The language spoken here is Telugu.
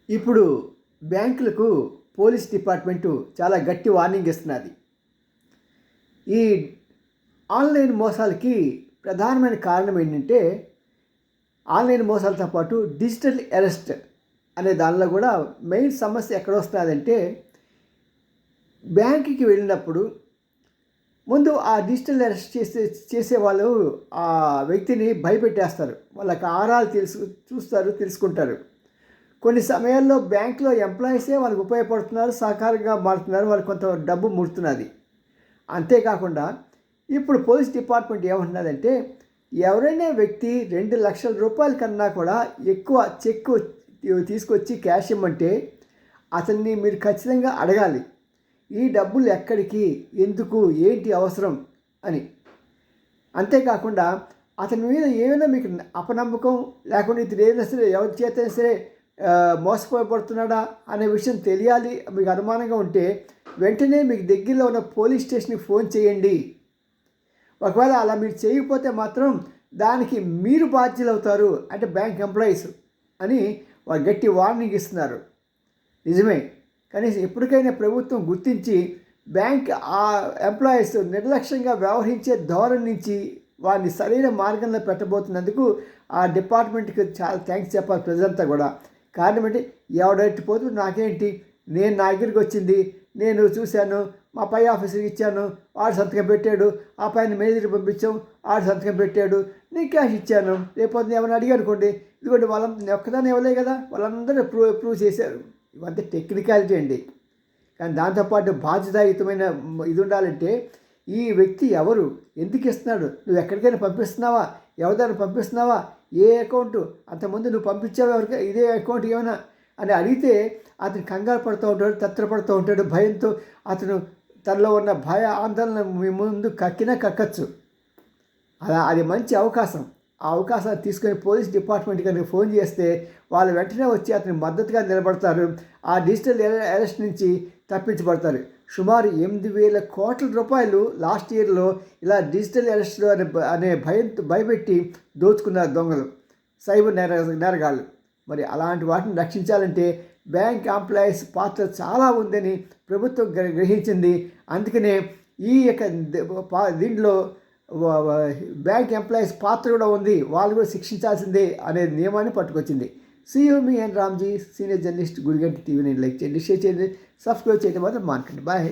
ఇప్పుడు బ్యాంకులకు పోలీస్ డిపార్ట్మెంటు చాలా గట్టి వార్నింగ్ ఇస్తున్నది. ఈ ఆన్లైన్ మోసాలకి ప్రధానమైన కారణం ఏంటంటే, ఆన్లైన్ మోసాలతో పాటు డిజిటల్ అరెస్ట్ అనే దానిలో కూడా మెయిన్ సమస్య ఎక్కడ వస్తున్నదంటే, బ్యాంకుకి వెళ్ళినప్పుడు ముందు ఆ డిజిటల్ అరెస్ట్ చేసేవాళ్ళు ఆ వ్యక్తిని భయపెట్టేస్తారు. వాళ్ళకి ఆరాలు చూస్తారు, తెలుసుకుంటారు. కొన్ని సమయాల్లో బ్యాంకులో ఎంప్లాయీసే వాళ్ళకి ఉపయోగపడుతున్నారు, సహకారంగా మారుతున్నారు, వాళ్ళకి కొంత డబ్బు ముడుతున్నది. అంతేకాకుండా ఇప్పుడు పోలీస్ డిపార్ట్మెంట్ ఏమంటున్నదంటే, ఎవరైనా వ్యక్తి 2,00,000 రూపాయల కన్నా కూడా ఎక్కువ చెక్కు తీసుకొచ్చి క్యాష్ ఇమ్మంటే అతన్ని మీరు ఖచ్చితంగా అడగాలి. ఈ డబ్బులు ఎక్కడికి, ఎందుకు, ఏంటి అవసరం అని. అంతేకాకుండా అతని మీద ఏమైనా మీకు అపనమ్మకం లేకుండా ఇతను ఏదైనా సరే ఎవరి చేతైనా సరే మోసపోబడుతున్నాడా అనే విషయం తెలియాలి, మీకు అనుమానంగా ఉంటే వెంటనే మీకు దగ్గరలో ఉన్న పోలీస్ స్టేషన్కి ఫోన్ చేయండి. ఒకవేళ అలా మీరు చేయకపోతే మాత్రం దానికి మీరు బాధ్యులు అవుతారు, అంటే బ్యాంక్ ఎంప్లాయీస్ అని వారు గట్టి వార్నింగ్ ఇస్తున్నారు. నిజమే, కనీసం ఎప్పటికైనా ప్రభుత్వం గుర్తించి బ్యాంక్ ఆ ఎంప్లాయీస్ నిర్లక్ష్యంగా వ్యవహరించే ధోరణి నుంచి వారిని సరైన మార్గంలో పెట్టబోతున్నందుకు ఆ డిపార్ట్మెంట్కి చాలా థ్యాంక్స్ చెప్పాలి ప్రజలంతా కూడా. కారణం ఏంటి, ఎవడెట్టిపోతూ నాకేంటి, నేను నా దగ్గరికి వచ్చింది, నేను చూశాను, మా పై ఆఫీసర్కి ఇచ్చాను, వాడు సంతకం పెట్టాడు, ఆ పైన మేనేజర్కి పంపించాం, వాడు సంతకం పెట్టాడు, నేను క్యాష్ ఇచ్చాను, రేపు ఏమైనా అడిగారు అనుకోండి, ఇదిగోండి నేను ఒక్కదాన్ని ఇవ్వలే కదా, వాళ్ళందరూ ప్రూవ్ చేశారు. ఇవంతా టెక్నికాలిటీ అండి. కానీ దాంతోపాటు బాధ్యతాయుతమైన ఇది ఉండాలంటే, ఈ వ్యక్తి ఎవరు, ఎందుకు ఇస్తున్నాడు, నువ్వు ఎక్కడికైనా పంపిస్తున్నావా, ఎవరిదైనా పంపిస్తున్నావా, ఏ అకౌంటు, అంతకుముందు నువ్వు పంపించావు ఎవరికి, ఇదే అకౌంట్ ఏమైనా అని అడిగితే అతను కంగారు పడుతూ ఉంటాడు, తత్తరపడుతూ ఉంటాడు. భయంతో అతను తనలో ఉన్న భయ ఆందోళన మీ ముందు కక్కచ్చు. అది మంచి అవకాశం. ఆ అవకాశాన్ని తీసుకొని పోలీస్ డిపార్ట్మెంట్ కనుక ఫోన్ చేస్తే వాళ్ళు వెంటనే వచ్చి అతని మద్దతుగా నిలబడతారు. ఆ డిజిటల్ అరెస్ట్ నుంచి తప్పించబడతారు. సుమారు 8,000 కోట్ల రూపాయలు లాస్ట్ ఇయర్లో ఇలా డిజిటల్ అరెస్ట్ అనే భయపెట్టి దోచుకున్నారు దొంగలు, సైబర్ నేరగాళ్ళు. మరి అలాంటి వాటిని రక్షించాలంటే బ్యాంక్ ఎంప్లాయీస్ పాత్ర చాలా ఉందని ప్రభుత్వం గ్రహించింది. అందుకనే ఈ యొక్క దీంట్లో బ్యాంక్ ఎంప్లాయీస్ పాత్ర కూడా ఉంది, వాళ్ళు కూడా శిక్షించాల్సిందే అనే నియమాన్ని పట్టుకొచ్చింది. మీ అండ్ రామ్జీ, సీనియర్ జర్నలిస్ట్, గుడిగంటి టీవీని లైక్ చేయండి, షేర్ చేయండి, సబ్స్క్రైబ్ చేయడం మాత్రం మానకండి. బాయ్.